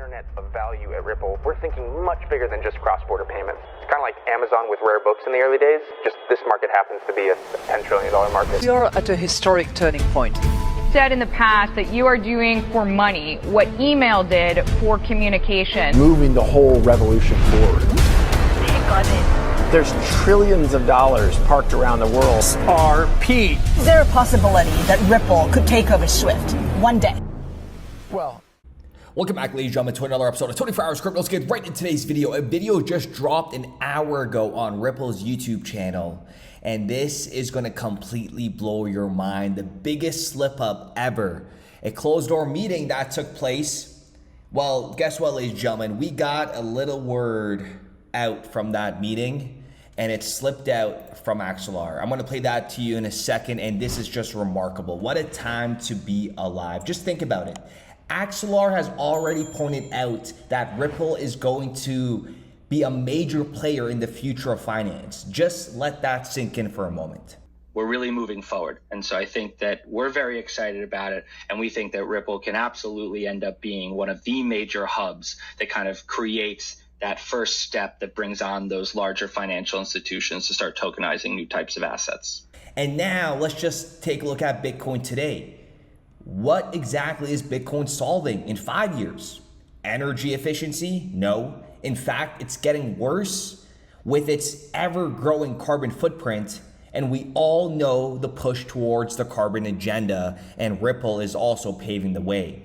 internet of value at Ripple, we're thinking much bigger than just cross-border payments. It's kind of like Amazon with rare books in the early days, just this market happens to be a $10 trillion market. We are at a historic turning point. Said in the past that you are doing for money what email did for communication. Moving the whole revolution forward. Take on it. There's trillions of dollars parked around the world. XRP. Is there a possibility that Ripple could take over Swift one day? Well, welcome back, ladies and gentlemen, to another episode of 24 Hours Crypto. Let's get right into today's video. A video just dropped an hour ago on Ripple's YouTube channel, and this is going to completely blow your mind. The biggest slip up ever. A closed door meeting that took place. Well, guess what, ladies and gentlemen? We got a little word out from that meeting, and it slipped out from XLR. I'm going to play that to you in a second, and this is just remarkable. What a time to be alive. Just think about it. XLR has already pointed out that Ripple is going to be a major player in the future of finance. Just let that sink in for a moment. We're really moving forward. And so I think that we're very excited about it. And we think that Ripple can absolutely end up being one of the major hubs that kind of creates that first step that brings on those larger financial institutions to start tokenizing new types of assets. And now let's just take a look at Bitcoin today. What exactly is Bitcoin solving in 5 years? Energy efficiency? No. In fact, it's getting worse with its ever-growing carbon footprint, and we all know the push towards the carbon agenda, and Ripple is also paving the way.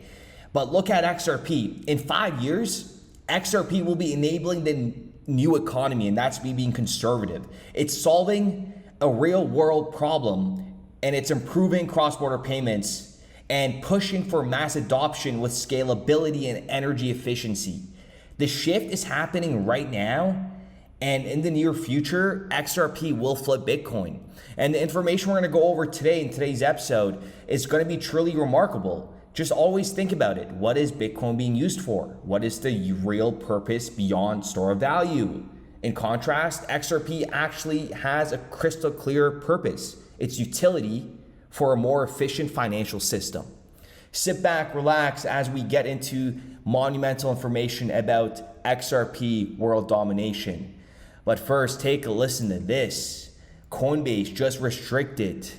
But look at XRP. In 5 years, XRP will be enabling the new economy, and that's me being conservative. It's solving a real-world problem, and it's improving cross-border payments and pushing for mass adoption with scalability and energy efficiency. The shift is happening right now, and in the near future, XRP will flip Bitcoin. And the information we're gonna go over today in today's episode is gonna be truly remarkable. Just always think about it. What is Bitcoin being used for? What is the real purpose beyond store of value? In contrast, XRP actually has a crystal clear purpose. It's utility for a more efficient financial system. Sit back, relax as we get into monumental information about XRP world domination. But first, take a listen to this. Coinbase just restricted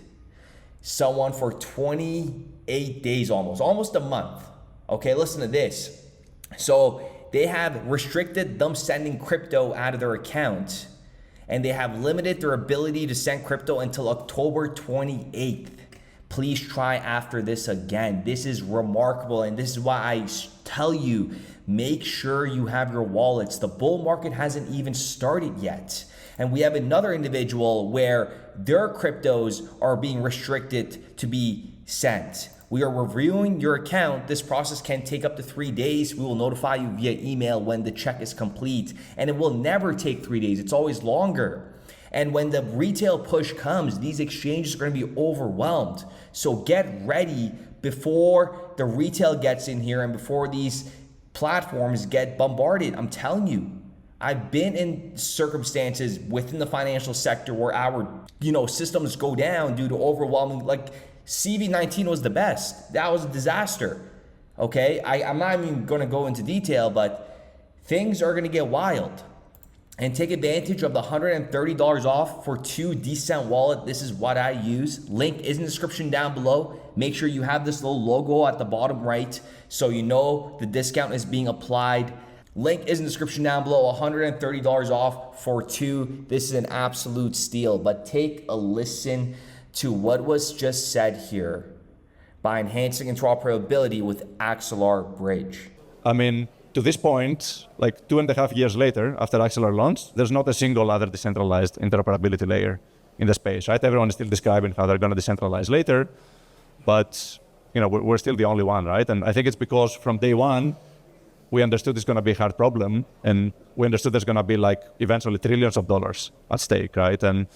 someone for 28 days almost a month. Okay, listen to this. So they have restricted them sending crypto out of their account, and they have limited their ability to send crypto until October 28th. Please try after this again. This is remarkable, and this is why I tell you, make sure you have your wallets. The bull market hasn't even started yet. And we have another individual where their cryptos are being restricted to be sent. We are reviewing your account. This process can take up to 3 days. We will notify you via email when the check is complete, and it will never take 3 days. It's always longer. And when the retail push comes, these exchanges are going to be overwhelmed. So get ready before the retail gets in here and before these platforms get bombarded. I'm telling you, I've been in circumstances within the financial sector where our, systems go down due to overwhelming, like CV-19 was the best. That was a disaster. Okay, I'm not even going to go into detail, but things are going to get wild. And take advantage of the $130 off for 2 Decent wallet. This is what I use. Link is in the description down below. Make sure you have this little logo at the bottom right so you know the discount is being applied. Link is in the description down below. $130 off for 2. This is an absolute steal. But take a listen to what was just said here by enhancing interoperability with XLR Bridge. To this point, like 2.5 years later, after XLR launched, there's not a single other decentralized interoperability layer in the space, right? Everyone is still describing how they're going to decentralize later, but we're still the only one, right? And I think it's because from day one, we understood it's going to be a hard problem, and we understood there's going to be eventually trillions of dollars at stake, right? And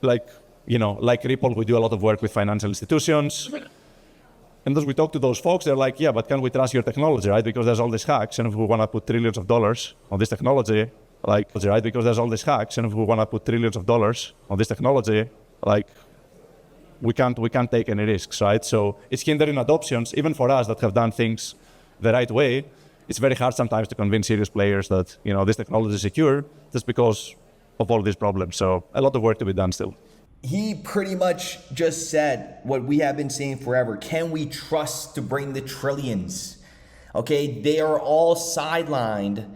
like Ripple, we do a lot of work with financial institutions. And as we talk to those folks, they're like, yeah, but can we trust your technology, right? Because there's all these hacks, and if we want to put trillions of dollars on this technology, right? Because there's all these hacks, and if we want to put trillions of dollars on this technology, we can't take any risks, right? So it's hindering adoptions, even for us that have done things the right way. it's very hard sometimes to convince serious players that, this technology is secure just because of all these problems. So a lot of work to be done still. He pretty much just said what we have been saying forever. Can we trust to bring the trillions? Okay, they are all sidelined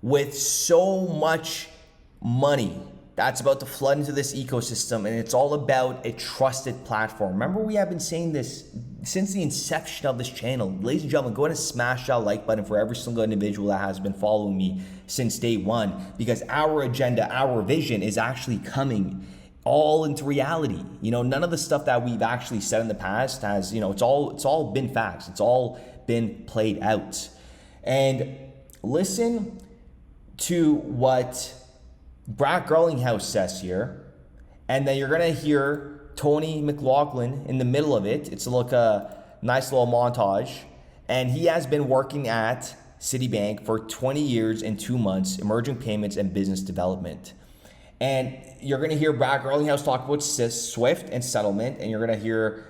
with so much money that's about to flood into this ecosystem, and it's all about a trusted platform. Remember, we have been saying this since the inception of this channel. Ladies and gentlemen, go ahead and smash that like button for every single individual that has been following me since day one, because our agenda, our vision is actually coming all into reality. None of the stuff that we've actually said in the past has, it's all been facts. It's all been played out. And listen to what Brad Garlinghouse says here, and then you're gonna hear Tony McLaughlin in the middle of it. It's like a nice little montage, and he has been working at Citibank for 20 years and 2 months, emerging payments and business development. And you're gonna hear Brad Garlinghouse talk about SWIFT and settlement, and you're gonna hear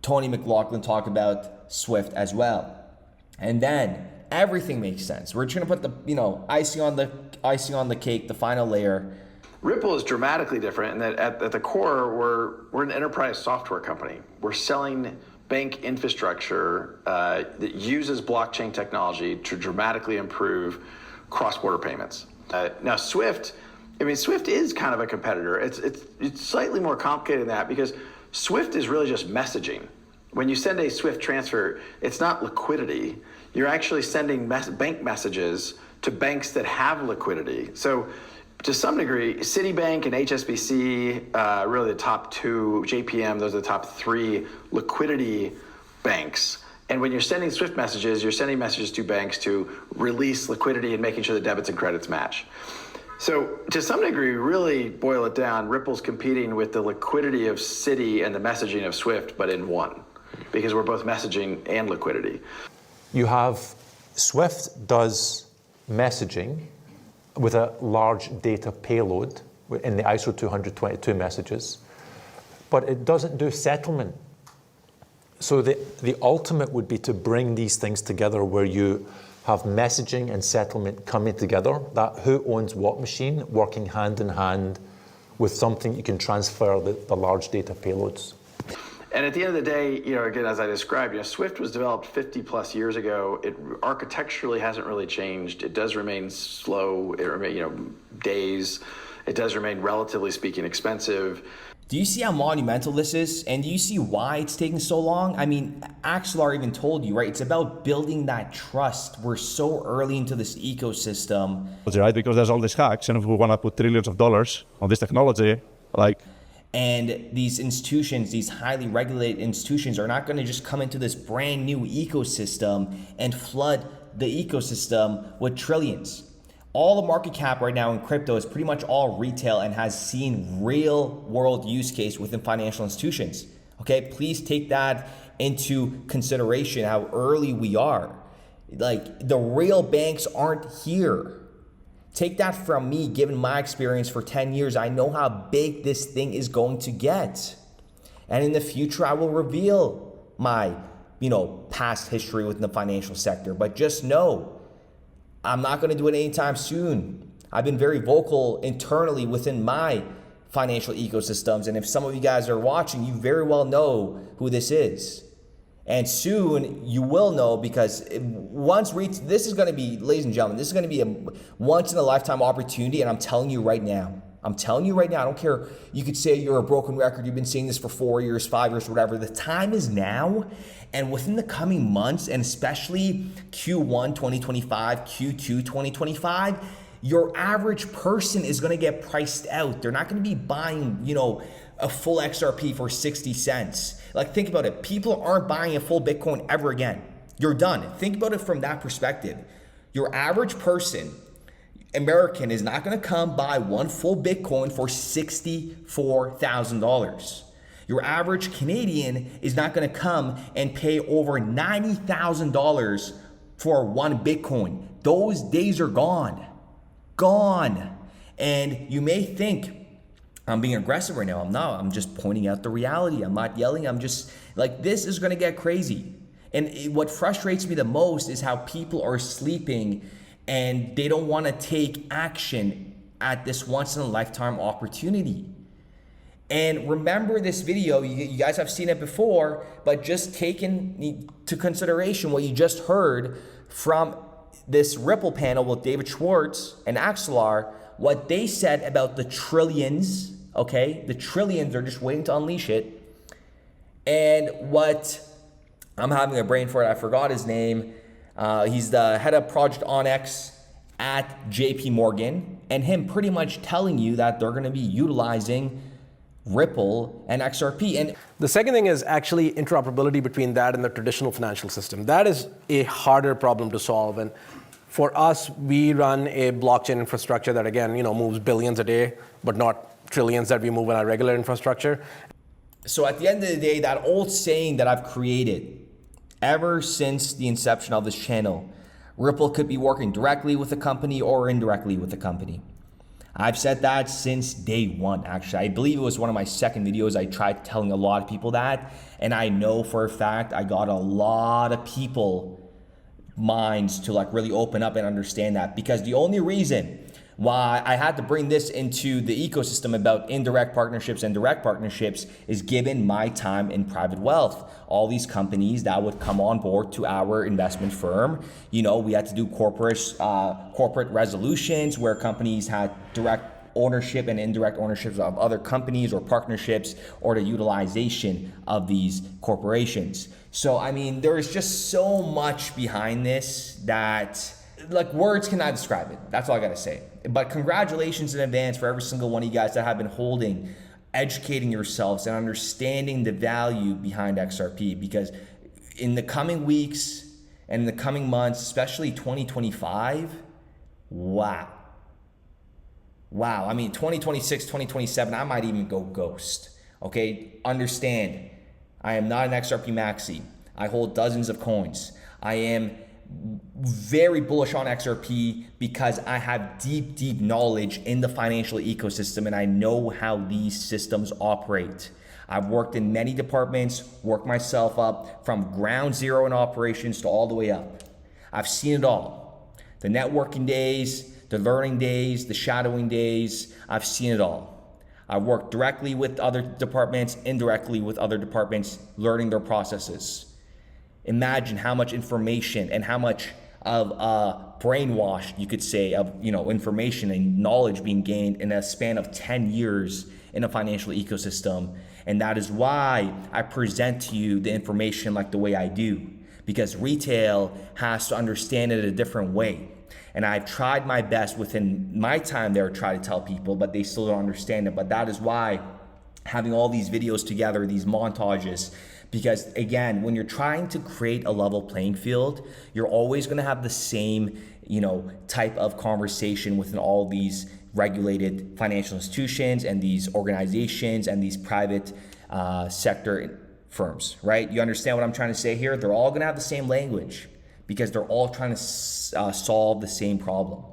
Tony McLaughlin talk about SWIFT as well. And then everything makes sense. We're just gonna put the icing on the cake, the final layer. Ripple is dramatically different in that at the core, we're an enterprise software company. We're selling bank infrastructure that uses blockchain technology to dramatically improve cross-border payments. Now, SWIFT is kind of a competitor. It's slightly more complicated than that because SWIFT is really just messaging. When you send a SWIFT transfer, it's not liquidity. You're actually sending bank messages to banks that have liquidity. So to some degree, Citibank and HSBC, really the top two, JPM, those are the top three liquidity banks. And when you're sending SWIFT messages, you're sending messages to banks to release liquidity and making sure the debits and credits match. So to some degree, really boil it down, Ripple's competing with the liquidity of Citi and the messaging of SWIFT, but in one, because we're both messaging and liquidity. You have SWIFT does messaging with a large data payload in the ISO 20022 messages, but it doesn't do settlement. So the ultimate would be to bring these things together where you have messaging and settlement coming together, that who owns what machine working hand in hand with something you can transfer the large data payloads. And at the end of the day, again, as I described, SWIFT was developed 50 plus years ago. It architecturally hasn't really changed. It does remain slow, days. It does remain, relatively speaking, expensive. Do you see how monumental this is? And do you see why it's taking so long? I mean, Axelar even told you, right? It's about building that trust. We're so early into this ecosystem. Right, because there's all these hacks, and if we want to put trillions of dollars on this technology, and these institutions, these highly regulated institutions, are not going to just come into this brand new ecosystem and flood the ecosystem with trillions. All the market cap right now in crypto is pretty much all retail and has seen real world use case within financial institutions. Okay, please take that into consideration, how early we are. The real banks aren't here. Take that from me, given my experience for 10 years. I know how big this thing is going to get. And in the future, I will reveal my, past history within the financial sector. But just know, I'm not going to do it anytime soon. I've been very vocal internally within my financial ecosystems. And if some of you guys are watching, you very well know who this is. And soon you will know, because this is going to be, ladies and gentlemen, this is going to be a once in a lifetime opportunity. And I'm telling you right now, I don't care. You could say you're a broken record. You've been saying this for 4 years, 5 years, whatever. The time is now. And within the coming months, and especially Q1 2025, Q2 2025, your average person is going to get priced out. They're not going to be buying, a full XRP for 60 cents. Think about it. People aren't buying a full Bitcoin ever again. You're done. Think about it from that perspective. Your average person, American, is not going to come buy one full Bitcoin for $64,000. Your average Canadian is not going to come and pay over $90,000 for one Bitcoin. Those days are gone. Gone. And you may think, I'm being aggressive right now. I'm not. I'm just pointing out the reality. I'm not yelling. I'm just this is going to get crazy. What frustrates me the most is how people are sleeping and they don't want to take action at this once in a lifetime opportunity. And remember this video, you guys have seen it before, but just taking into consideration what you just heard from this Ripple panel with David Schwartz and Axelar, what they said about the trillions, okay? The trillions, they're just waiting to unleash it. And what, I'm having a brain for it, I forgot his name. He's the head of Project Onyx at JP Morgan, and him pretty much telling you that they're gonna be utilizing Ripple and XRP. And the second thing is actually interoperability between that and the traditional financial system. That is a harder problem to solve. And for us, we run a blockchain infrastructure that, again, moves billions a day, but not trillions that we move in our regular infrastructure. So at the end of the day, that old saying that I've created ever since the inception of this channel, Ripple could be working directly with a company or indirectly with a company. I've said that since day one, actually. I believe it was one of my second videos. I tried telling a lot of people that, and I know for a fact I got a lot of people minds to really open up and understand that, because the only reason why I had to bring this into the ecosystem about indirect partnerships and direct partnerships is given my time in private wealth. All these companies that would come on board to our investment firm, we had to do corporate resolutions where companies had direct ownership and indirect ownerships of other companies or partnerships, or the utilization of these corporations. So, there is just so much behind this that words cannot describe it. That's all I gotta say. But congratulations in advance for every single one of you guys that have been educating yourselves and understanding the value behind XRP, because in the coming weeks and in the coming months, especially 2025, wow. 2026, 2027, I might even go ghost, okay? Understand, I am not an XRP maxi. I hold dozens of coins. I am very bullish on XRP because I have deep knowledge in the financial ecosystem and I know how these systems operate. I've worked in many departments, worked myself up from ground zero in operations to all the way up. I've seen it all. The networking days, the learning days, the shadowing days, I've seen it all. I've worked directly with other departments, indirectly with other departments, learning their processes. Imagine how much information and how much of brainwashed, you could say, of information and knowledge being gained in a span of 10 years in a financial ecosystem. And that is why I present to you the information like the way I do, because retail has to understand it a different way. And I've tried my best within my time there to try to tell people, but they still don't understand it. But that is why having all these videos together, these montages, because again, when you're trying to create a level playing field, you're always going to have the same, type of conversation within all these regulated financial institutions and these organizations and these private sector firms, right? You understand what I'm trying to say here? They're all going to have the same language because they're all trying to solve the same problem.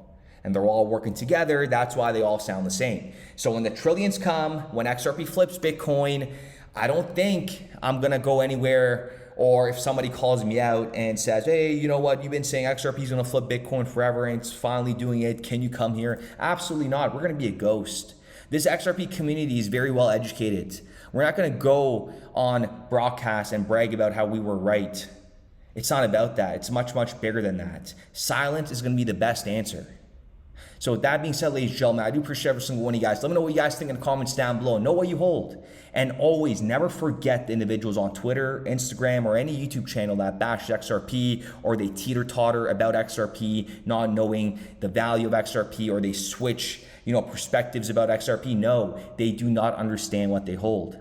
And they're all working together. That's why they all sound the same. So when the trillions come, when XRP flips Bitcoin, I don't think I'm gonna go anywhere, or if somebody calls me out and says, hey, you know what, you've been saying XRP is gonna flip Bitcoin forever and it's finally doing it, can you come here? Absolutely not, we're gonna be a ghost. This XRP community is very well educated. We're not gonna go on broadcast and brag about how we were right. It's not about that, it's much bigger than that. Silence is gonna be the best answer. So with that being said, ladies and gentlemen, I do appreciate every single one of you guys. Let me know what you guys think in the comments down below. Know what you hold. And always never forget the individuals on Twitter, Instagram, or any YouTube channel that bash XRP, or they teeter-totter about XRP, not knowing the value of XRP, or they switch, perspectives about XRP. No, they do not understand what they hold.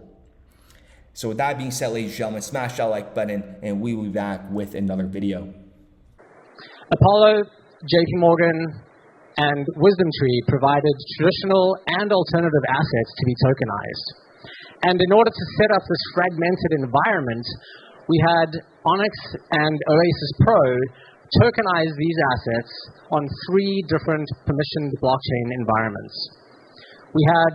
So with that being said, ladies and gentlemen, smash that like button, and we will be back with another video. Apollo, JP Morgan, and WisdomTree provided traditional and alternative assets to be tokenized. And in order to set up this fragmented environment, we had Onyx and Oasis Pro tokenize these assets on 3 different permissioned blockchain environments. We had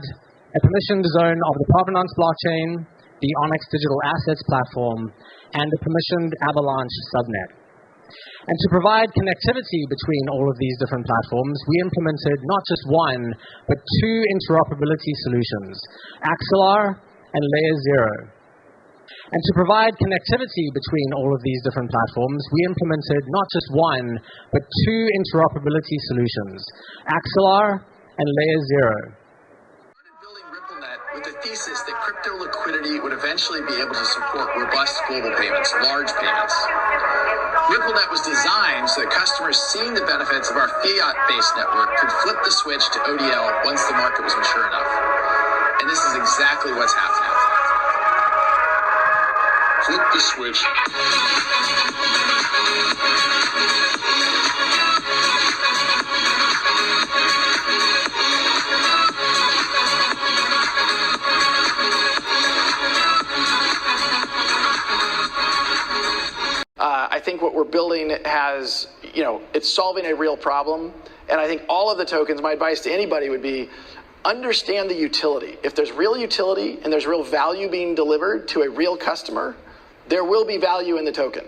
a permissioned zone of the provenance blockchain, the Onyx Digital Assets platform, and a permissioned Avalanche subnet. And to provide connectivity between all of these different platforms, we implemented not just one, but two interoperability solutions, Axelar and Layer 0. And to provide connectivity between all of these different platforms, we implemented not just one, but two interoperability solutions, Axelar and Layer 0. With the thesis that crypto liquidity would eventually be able to support robust global payments, large payments. RippleNet was designed so that customers seeing the benefits of our fiat-based network could flip the switch to ODL once the market was mature enough. And this is exactly what's happening. Flip the switch. I think what we're building has, it's solving a real problem. And I think all of the tokens, my advice to anybody would be, understand the utility. If there's real utility and there's real value being delivered to a real customer, there will be value in the token.